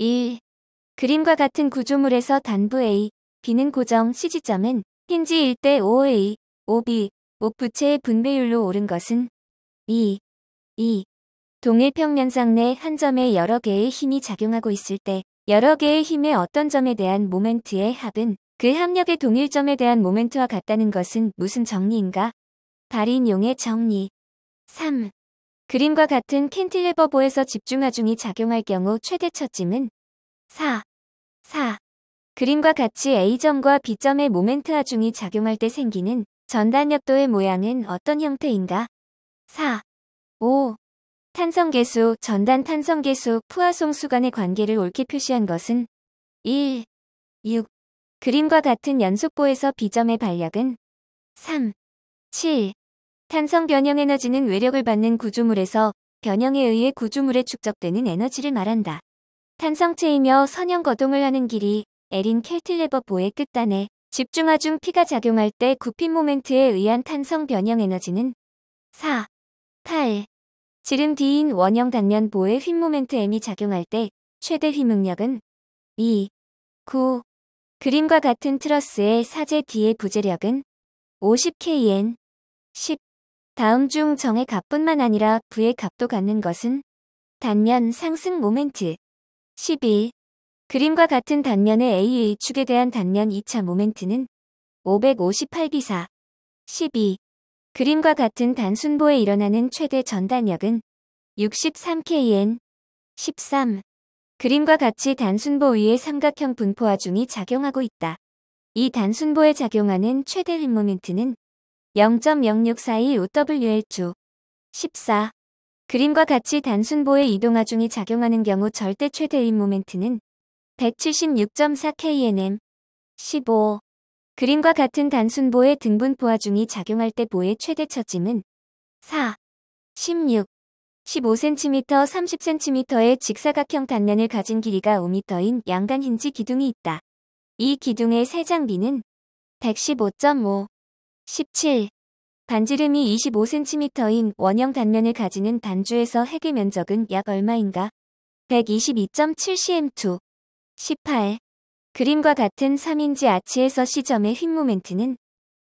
1. 그림과 같은 구조물에서 단부 A, B는 고정 CG점은 힌지 1대 5A, 5B, 5부채의 분배율로 옳은 것은 2. 동일 평면상 내 한 점에 여러 개의 힘이 작용하고 있을 때 여러 개의 힘의 어떤 점에 대한 모멘트의 합은 그 합력의 동일 점에 대한 모멘트와 같다는 것은 무슨 정리인가? 발인용의 정리. 3. 그림과 같은 캔틸레버보에서 집중하중이 작용할 경우 최대 처짐은 4. 그림과 같이 A점과 B점의 모멘트 하중이 작용할 때 생기는 전단력도의 모양은 어떤 형태인가? 4. 5. 탄성계수, 전단 탄성계수, 푸아송 간의 관계를 옳게 표시한 것은 1. 6. 그림과 같은 연속보에서 B점의 반력은 3. 7. 탄성 변형 에너지는 외력을 받는 구조물에서 변형에 의해 구조물에 축적되는 에너지를 말한다. 탄성체이며 선형 거동을 하는 길이 L인 캔틸레버보의 끝단에 집중하중 P가 작용할 때 굽힘 모멘트에 의한 탄성 변형 에너지는 4. 8. 지름 D인 원형 단면 보의 휨 모멘트 M이 작용할 때 최대 휨 응력은 2. 9. 그림과 같은 트러스의 사제 D의 부재력은 50kN. 10. 다음 중 정의 값뿐만 아니라 V의 값도 갖는 것은 단면 상승 모멘트. 11. 그림과 같은 단면의 A의 축에 대한 단면 2차 모멘트는 558비사. 12. 그림과 같은 단순보에 일어나는 최대 전단력은 63kN. 13. 그림과 같이 단순보 위에 삼각형 분포하중이 작용하고 있다. 이 단순보에 작용하는 최대 휨 모멘트는 0.06415WL2. 14. 그림과 같이 단순보에 이동하중이 작용하는 경우 절대 최대 휨 모멘트는 176.4kNm. 15. 그림과 같은 단순보에 등분포하중이 작용할 때 보의 최대 처짐은 4. 16. 15cm, 30cm의 직사각형 단면을 가진 길이가 5m인 양간 힌지 기둥이 있다. 이 기둥의 세장비는 115.5. 17. 반지름이 25cm인 원형 단면을 가지는 단주에서 핵의 면적은 약 얼마인가? 122.7cm2. 18. 그림과 같은 3인지 아치에서 C점의 휨 모멘트는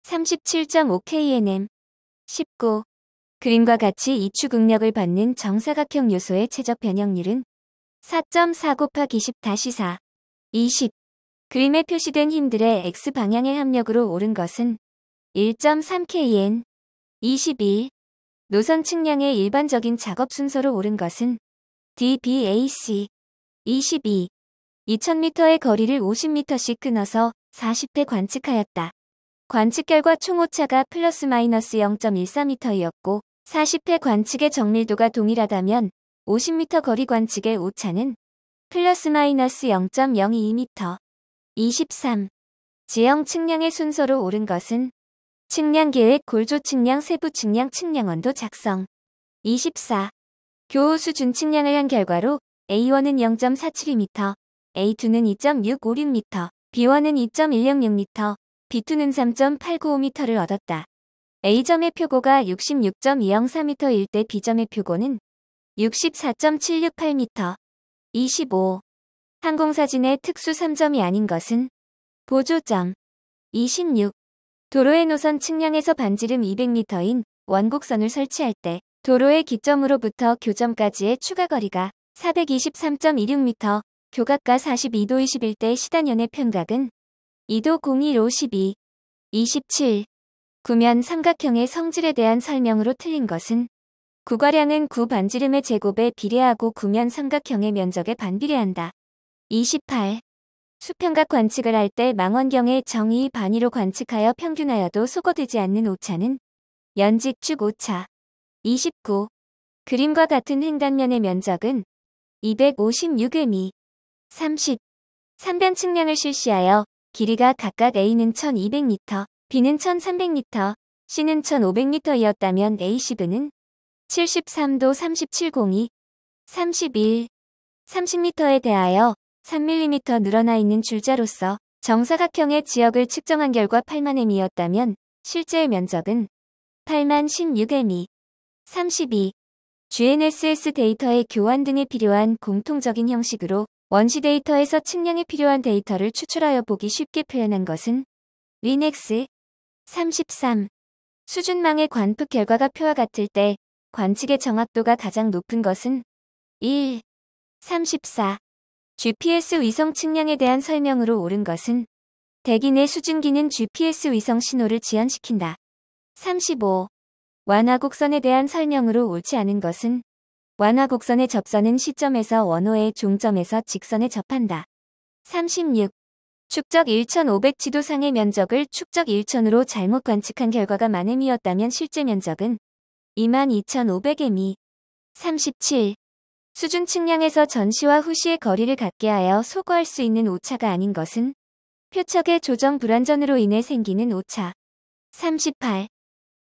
37.5kNm. 19. 그림과 같이 이축 응력을 받는 정사각형 요소의 최적 변형률은 4.4 곱하기 10-4. 20. 그림에 표시된 힘들의 X방향의 합력으로 옳은 것은 1.3kN. 21. 노선 측량의 일반적인 작업 순서로 옳은 것은 DBAC. 22. 2000m의 거리를 50m씩 끊어서 40회 관측하였다. 관측 결과 총 오차가 플러스 마이너스 0.14m이었고 40회 관측의 정밀도가 동일하다면 50m 거리 관측의 오차는 플러스 마이너스 0.022m. 23. 지형 측량의 순서로 옳은 것은 측량 계획, 골조 측량, 세부 측량, 측량 원도 작성. 24. 교호 수준 측량을 한 결과로 A1은 0.472m, A2는 2.656m, B1은 2.106m, B2는 3.895m를 얻었다. A점의 표고가 66.204m일 때 B점의 표고는 64.768m. 25. 항공사진의 특수 3점이 아닌 것은 보조점. 26. 도로의 노선 측량에서 반지름 200m인 원곡선을 설치할 때 도로의 기점으로부터 교점까지의 추가 거리가 423.26m, 교각과 42도 21대 시단연의 편각은 2도 01호 12. 27. 구면 삼각형의 성질에 대한 설명으로 틀린 것은 구가량은 구 반지름의 제곱에 비례하고 구면 삼각형의 면적에 반비례한다. 28. 수평각 관측을 할 때 망원경의 정의 반위로 관측하여 평균하여도 소거되지 않는 오차는 연직축 오차. 29. 그림과 같은 횡단면의 면적은 256m. 30. 3변 측량을 실시하여 길이가 각각 A는 1200m, B는 1300m, C는 1500m이었다면 A10은 73도 3702. 31. 30m에 대하여 3mm 늘어나 있는 줄자로서 정사각형의 지역을 측정한 결과 8만m이었다면 실제의 면적은 8016m. 32. GNSS 데이터의 교환 등에 필요한 공통적인 형식으로 원시 데이터에서 측량에 필요한 데이터를 추출하여 보기 쉽게 표현한 것은 리넥스. 33. 수준망의 관측 결과가 표와 같을 때 관측의 정확도가 가장 높은 것은 1. 34. GPS 위성 측량에 대한 설명으로 옳은 것은 대기 내 수증기는 GPS 위성 신호를 지연시킨다. 35. 완화곡선에 대한 설명으로 옳지 않은 것은 완화곡선의 접선은 시점에서 원호의 종점에서 직선에 접한다. 36. 축적 1500지도상의 면적을 축적 1000으로 잘못 관측한 결과가 만m이었다면 실제 면적은 22500m. 37. 수준 측량에서 전시와 후시의 거리를 같게 하여 소거할 수 있는 오차가 아닌 것은 표척의 조정 불완전으로 인해 생기는 오차. 38.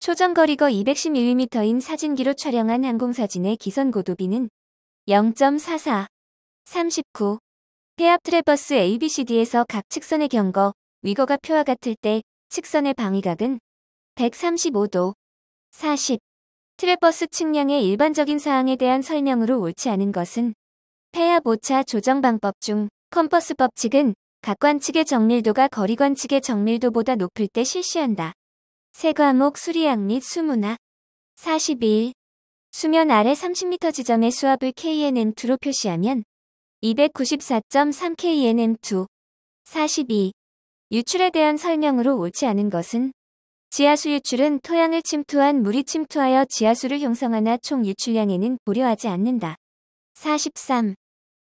초정거리거 210mm인 사진기로 촬영한 항공사진의 기선 고도비는 0.44. 39. 폐압 트래버스 ABCD에서 각 측선의 경거, 위거가 표와 같을 때 측선의 방위각은 135도. 40. 트래버스 측량의 일반적인 사항에 대한 설명으로 옳지 않은 것은 폐압 오차 조정 방법 중 컴퍼스 법칙은 각 관측의 정밀도가 거리 관측의 정밀도보다 높을 때 실시한다. 세 과목 수리학 및 수문학. 41. 수면 아래 30m 지점의 수압을 KNM2로 표시하면 294.3 KNM2. 42. 유출에 대한 설명으로 옳지 않은 것은 지하수 유출은 토양을 침투한 물이 침투하여 지하수를 형성하나 총 유출량에는 고려하지 않는다. 43.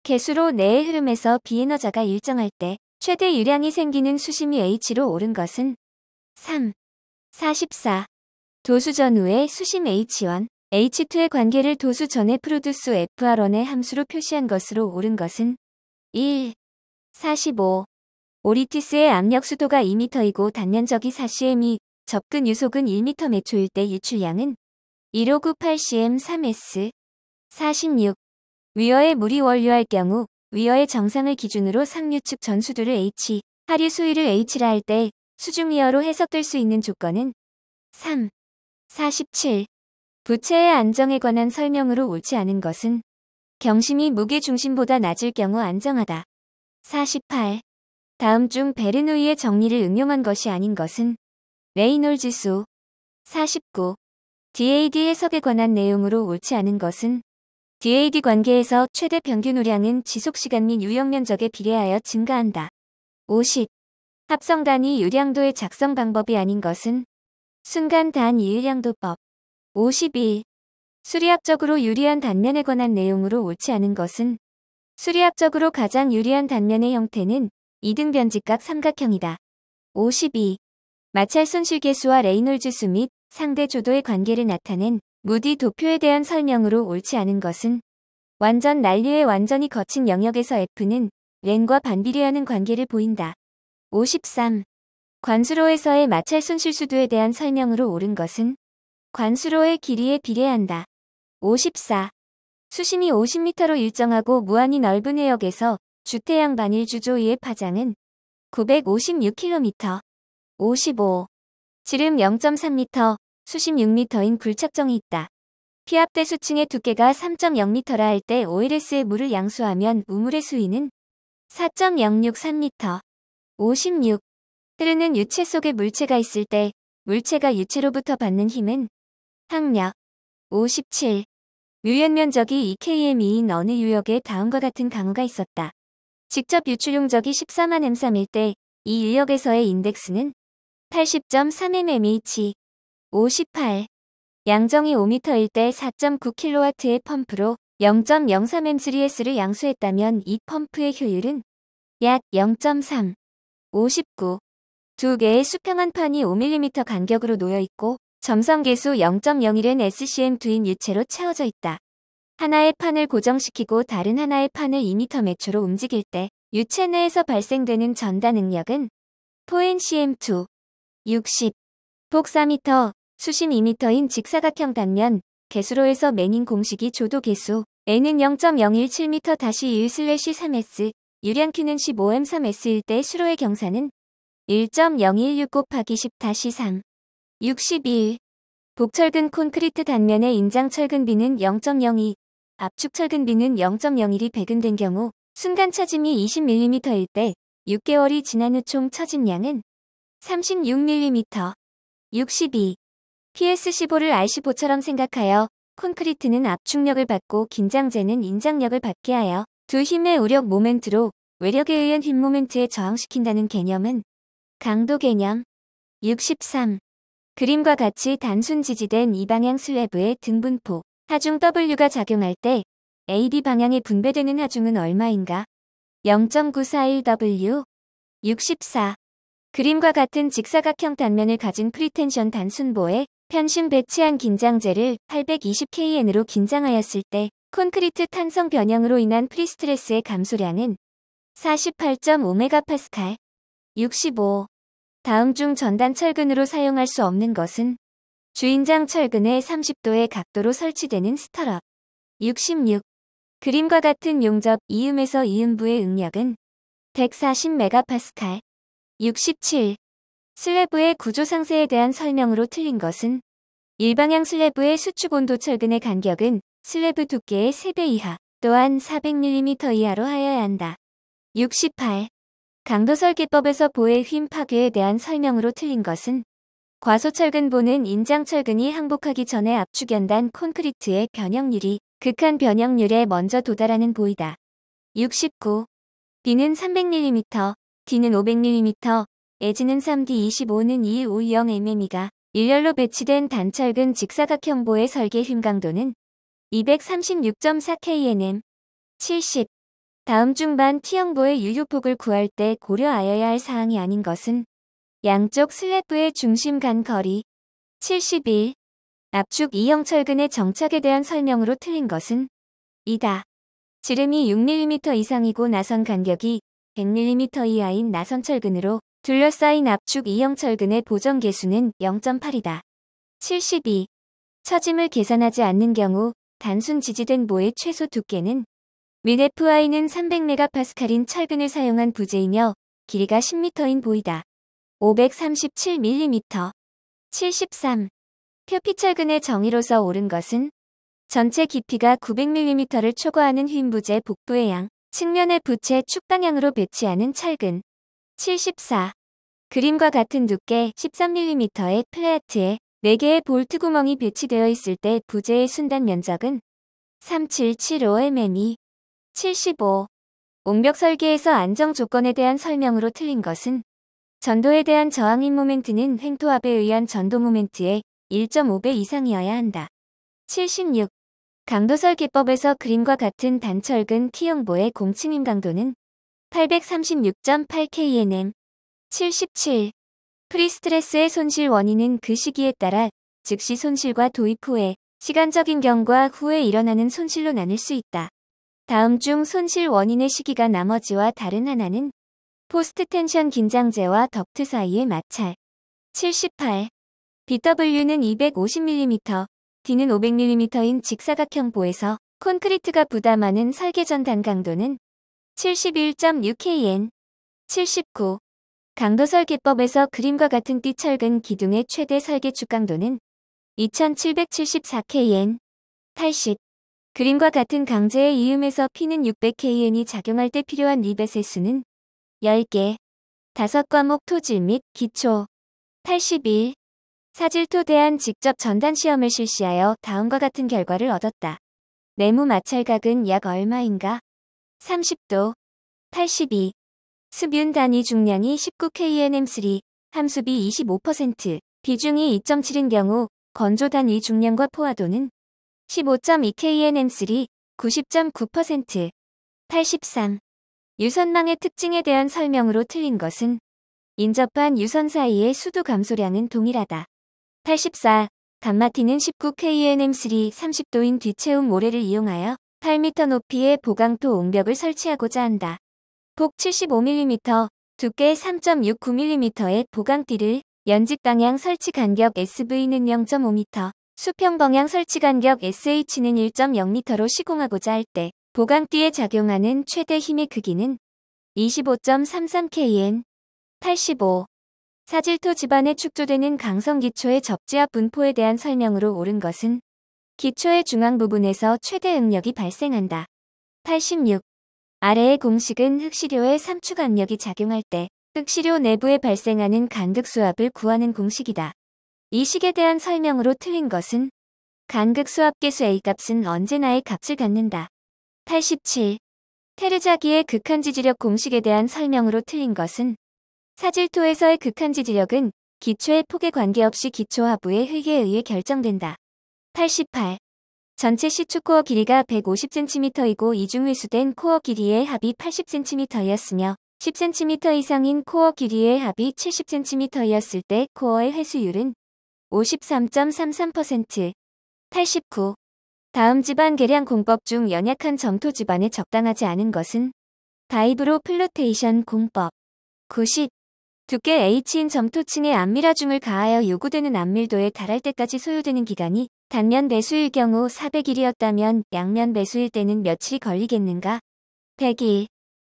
개수로 내의 흐름에서 비에너저가 일정할 때 최대 유량이 생기는 수심이 H로 옳은 것은 3. 44. 도수 전후의 수심 H1, H2의 관계를 도수 전의 프로듀스 FR1의 함수로 표시한 것으로 옳은 것은 1. 45. 오리티스의 압력 수도가 2m이고 단면적이 4cm이 접근 유속은 1m/초일 때 유출량은 1598cm 3s. 46. 위어에 물이 원류할 경우 위어의 정상을 기준으로 상류측 전수두를 H, 하류 수위를 H라 할 때 수중위어로 해석될 수 있는 조건은 3. 47. 부채의 안정에 관한 설명으로 옳지 않은 것은 경심이 무게 중심보다 낮을 경우 안정하다. 48. 다음 중 베르누이의 정리를 응용한 것이 아닌 것은 레이놀즈 수. 49. DAD 해석에 관한 내용으로 옳지 않은 것은 DAD 관계에서 최대 평균 우량은 지속시간 및 유역면적에 비례하여 증가한다. 50. 합성 단위 유량도의 작성 방법이 아닌 것은 순간 단위 유량도법. 51. 수리학적으로 유리한 단면에 관한 내용으로 옳지 않은 것은 수리학적으로 가장 유리한 단면의 형태는 이등변직각 삼각형이다. 52. 마찰 손실계수와 레이놀즈 수 및 상대 조도의 관계를 나타낸 무디 도표에 대한 설명으로 옳지 않은 것은 완전 난류의 완전히 거친 영역에서 F는 렌과 반비례하는 관계를 보인다. 53. 관수로에서의 마찰 손실수도에 대한 설명으로 옳은 것은 관수로의 길이에 비례한다. 54. 수심이 50m로 일정하고 무한히 넓은 해역에서 주태양 반일 주조위의 파장은 956km. 55. 지름 0.3m, 수심 6m인 굴착정이 있다. 피압대 수층의 두께가 3.0m라 할 때 OLS의 물을 양수하면 우물의 수위는 4.063m. 56. 흐르는 유체 속에 물체가 있을 때 물체가 유체로부터 받는 힘은 항력. 57. 유연 면적이 2km인 어느 유역에 다음과 같은 강우가 있었다. 직접 유출용적이 14만 m3일 때 이 유역에서의 인덱스는 80.3 mmH. 58. 양정이 5m일 때 4.9kW의 펌프로 0.03 M3S를 양수했다면 이 펌프의 효율은 약 0.3. 59. 두 개의 수평한 판이 5mm 간격으로 놓여 있고 점성계수 0.01은 SCM2인 유체로 채워져 있다. 하나의 판을 고정시키고 다른 하나의 판을 2m/초로 움직일 때 유체 내에서 발생되는 전다 능력은 4NCM2. 60. 폭 4m, 수심 2m인 직사각형 단면, 개수로에서 매닌 공식이 조도 개수, N은 0.017m-1/3S, 유량 Q는 15M3S일 때 수로의 경사는 1.016 곱하기 10-3. 61. 복철근 콘크리트 단면의 인장 철근비는 0.02, 압축 철근비는 0.01이 배근된 경우 순간 처짐이 20mm일 때 6개월이 지난 후 총 처짐량은 36mm. 62. PS15를 R15처럼 생각하여 콘크리트는 압축력을 받고 긴장재는 인장력을 받게 하여 두 힘의 우력 모멘트로 외력에 의한 힘 모멘트에 저항시킨다는 개념은 강도 개념. 63. 그림과 같이 단순 지지된 이방향 슬래브의 등분포 하중 W가 작용할 때 AB 방향에 분배되는 하중은 얼마인가? 0.941W. 64. 그림과 같은 직사각형 단면을 가진 프리텐션 단순보에 편심 배치한 긴장재를 820kN으로 긴장하였을 때 콘크리트 탄성 변형으로 인한 프리스트레스의 감소량은 48.5MPa. 65. 다음 중 전단 철근으로 사용할 수 없는 것은 주인장 철근의 30도의 각도로 설치되는 스터럽. 66. 그림과 같은 용접 이음에서 이음부의 응력은 140MPa. 67. 슬래브의 구조 상세에 대한 설명으로 틀린 것은 일방향 슬래브의 수축 온도 철근의 간격은 슬래브 두께의 3배 이하, 또한 400mm 이하로 하여야 한다. 68. 강도 설계법에서 보의 힘 파괴에 대한 설명으로 틀린 것은 과소철근보는 인장철근이 항복하기 전에 압축연단 콘크리트의 변형률이 극한 변형률에 먼저 도달하는 보이다. 69. B는 300mm, D는 500mm, 에지는 3D25는 2150mm가 일렬로 배치된 단철근 직사각형보의 설계 힘 강도는 236.4kNm. 70. 다음 중반 T형보의 유효폭을 구할 때 고려하여야 할 사항이 아닌 것은 양쪽 슬래브의 중심 간 거리. 71. 압축 E형 철근의 정착에 대한 설명으로 틀린 것은 이다. 지름이 6mm 이상이고 나선 간격이 100mm 이하인 나선 철근으로 둘러싸인 압축 E형 철근의 보정 계수는 0.8이다. 72. 처짐을 계산하지 않는 경우 단순 지지된 보의 최소 두께는 민 FI는 300MPa인 철근을 사용한 부재이며 길이가 10m인 보이다. 537mm. 73. 표피철근의 정의로서 옳은 것은 전체 깊이가 900mm를 초과하는 휜 부재 복부의 양, 측면의 부채 축 방향으로 배치하는 철근. 74. 그림과 같은 두께 13mm의 플랫에 4개의 볼트 구멍이 배치되어 있을 때 부재의 순단 면적은 3775mm. 75. 옹벽 설계에서 안정 조건에 대한 설명으로 틀린 것은 전도에 대한 저항인 모멘트는 횡토압에 의한 전도 모멘트의 1.5배 이상이어야 한다. 76. 강도 설계법에서 그림과 같은 단철근 T형보의 공칭임 강도는 836.8kNm. 77. 프리스트레스의 손실 원인은 그 시기에 따라 즉시 손실과 도입 후에 시간적인 경과 후에 일어나는 손실로 나눌 수 있다. 다음 중 손실 원인의 시기가 나머지와 다른 하나는 포스트 텐션 긴장재와 덕트 사이의 마찰. 78. BW는 250mm, D는 500mm인 직사각형 보에서 콘크리트가 부담하는 설계 전단 강도는 71.6kN. 79. 강도 설계법에서 그림과 같은 띠철근 기둥의 최대 설계 축 강도는 2774kN. 80. 그림과 같은 강제의 이음에서 P는 600kN이 작용할 때 필요한 리벳의 수는 10개. 5과목 토질 및 기초. 81. 사질토 대한 직접 전단 시험을 실시하여 다음과 같은 결과를 얻었다. 네모 마찰각은 약 얼마인가? 30도. 82. 습윤 단위 중량이 19kNm3, 함수비 25%, 비중이 2.7인 경우 건조 단위 중량과 포화도는 15.2kNm3, 90.9%. 83. 유선망의 특징에 대한 설명으로 틀린 것은 인접한 유선 사이의 수도 감소량은 동일하다. 84. 감마티는 19kNm3 30도인 뒤채움 모래를 이용하여 8m 높이의 보강토 옹벽을 설치하고자 한다. 복 75mm, 두께 3.69mm의 보강띠를 연직 방향 설치 간격 SV는 0.5m, 수평 방향 설치 간격 SH는 1.0m로 시공하고자 할 때 보강띠에 작용하는 최대 힘의 크기는 25.33kN. 85. 사질토 집안에 축조되는 강성 기초의 접지압 분포에 대한 설명으로 옳은 것은 기초의 중앙 부분에서 최대 응력이 발생한다. 86. 아래의 공식은 흑시료의 삼축 압력이 작용할 때 흑시료 내부에 발생하는 간극수압을 구하는 공식이다. 이 식에 대한 설명으로 틀린 것은 간극수압계수 A값은 언제나 의 값을 갖는다. 87. 테르자기의 극한지지력 공식에 대한 설명으로 틀린 것은 사질토에서의 극한지지력은 기초의 폭에 관계없이 기초 하부의 흙에 의해 결정된다. 88. 전체 시축 코어 길이가 150cm이고 이중 회수된 코어 길이의 합이 80cm였으며 10cm 이상인 코어 길이의 합이 70cm였을 때 코어의 회수율은 53.33%. 89. 다음 지반 계량 공법 중 연약한 점토 지반에 적당하지 않은 것은 바이브로 플로테이션 공법. 90. 두께 H인 점토층에 암밀하중을 가하여 요구되는 암밀도에 달할 때까지 소요되는 기간이 단면 배수일 경우 400일이었다면 양면 배수일 때는 며칠이 걸리겠는가? 100일.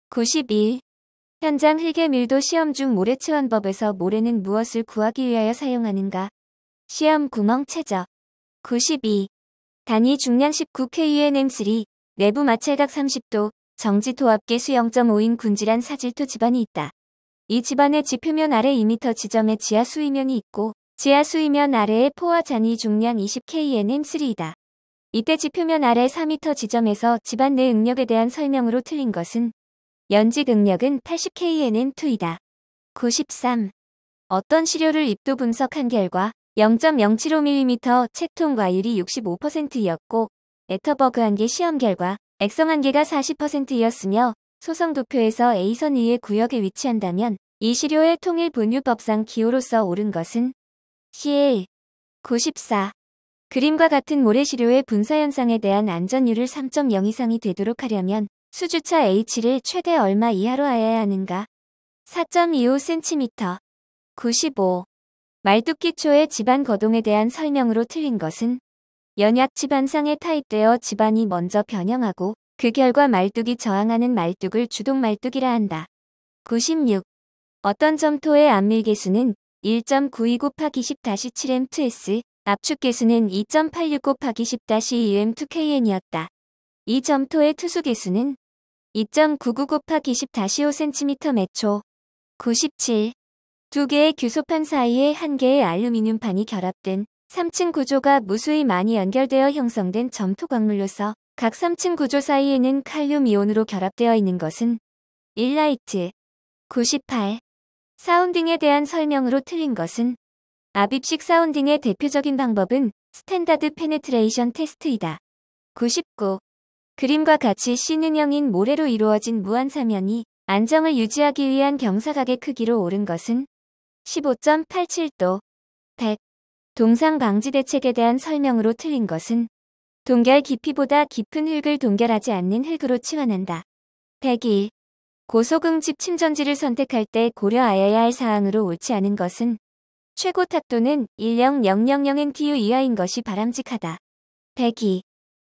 91. 현장 흙의 밀도 시험 중 모래 체원법에서 모래는 무엇을 구하기 위하여 사용하는가? 시험 구멍 최저. 92. 단위 중량 19KUNM3, 내부 마찰각 30도, 정지 토합계수 0.5인 군질한 사질토 지반이 있다. 이 지반의 지표면 아래 2m 지점에 지하 수위면이 있고 지하 수위면 아래에 포화 잔위 중량 20KNM3이다. 이때 지표면 아래 4m 지점에서 지반 내 응력에 대한 설명으로 틀린 것은 연직 응력은 80KNM2이다. 93. 어떤 시료를 입도 분석한 결과 0.075mm 책통 과율이 65%였고 에터버그 한개 시험 결과 액성 한계가 40%였으며 소성 도표에서 A선 위의 구역에 위치한다면 이 시료의 통일 분유법상 기호로서 옳은 것은 CL. 94. 그림과 같은 모래시료의 분사현상에 대한 안전율을 3.0 이상이 되도록 하려면 수주차 H를 최대 얼마 이하로 하여야 하는가? 4.25cm. 95. 말뚝기초의 지반 거동에 대한 설명으로 틀린 것은 연약 지반상에 타입되어 지반이 먼저 변형하고 그 결과 말뚝이 저항하는 말뚝을 주동 말뚝이라 한다. 96. 어떤 점토의 압밀계수는 1.92 곱하기 10-7m2s, 압축계수는 2.86 곱하기 10-2m2kn이었다. 이 점토의 투수계수는 2.99 곱하기 10-5cm/초. 97. 두 개의 규소판 사이에 한 개의 알루미늄판이 결합된 3층 구조가 무수히 많이 연결되어 형성된 점토 광물로서 각 3층 구조 사이에는 칼륨 이온으로 결합되어 있는 것은 일라이트. 98. 사운딩에 대한 설명으로 틀린 것은 압입식 사운딩의 대표적인 방법은 스탠다드 페네트레이션 테스트이다. 99. 그림과 같이 C는형인 모래로 이루어진 무한사면이 안정을 유지하기 위한 경사각의 크기로 옳은 것은 15.87도. 100. 동상 방지 대책에 대한 설명으로 틀린 것은 동결 깊이보다 깊은 흙을 동결하지 않는 흙으로 치환한다. 101. 고소금집 침전지를 선택할 때 고려하여야 할 사항으로 옳지 않은 것은 최고 탁도는 10000NTU 이하인 것이 바람직하다. 102.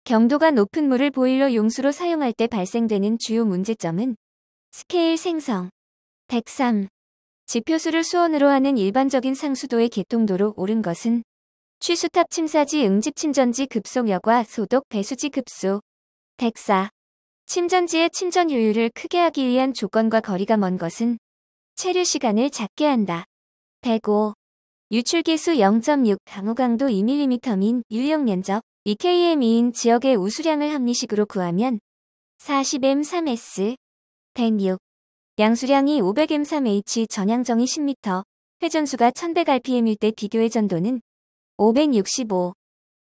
경도가 높은 물을 보일러 용수로 사용할 때 발생되는 주요 문제점은 스케일 생성. 103. 지표수를 수온으로 하는 일반적인 상수도의 개통도로 옳은 것은 취수탑 침사지 응집 침전지 급속력과 소독 배수지 급수. 104. 침전지의 침전 효율을 크게 하기 위한 조건과 거리가 먼 것은 체류 시간을 작게 한다. 105. 유출계수 0.6, 강우 강도 2mm민 유형 면적 2km인 지역의 우수량을 합리식으로 구하면 40m3s. 106. 양수량이 500m3h 전향정이 10m, 회전수가 1100rpm일 때 비교 회전도는 565.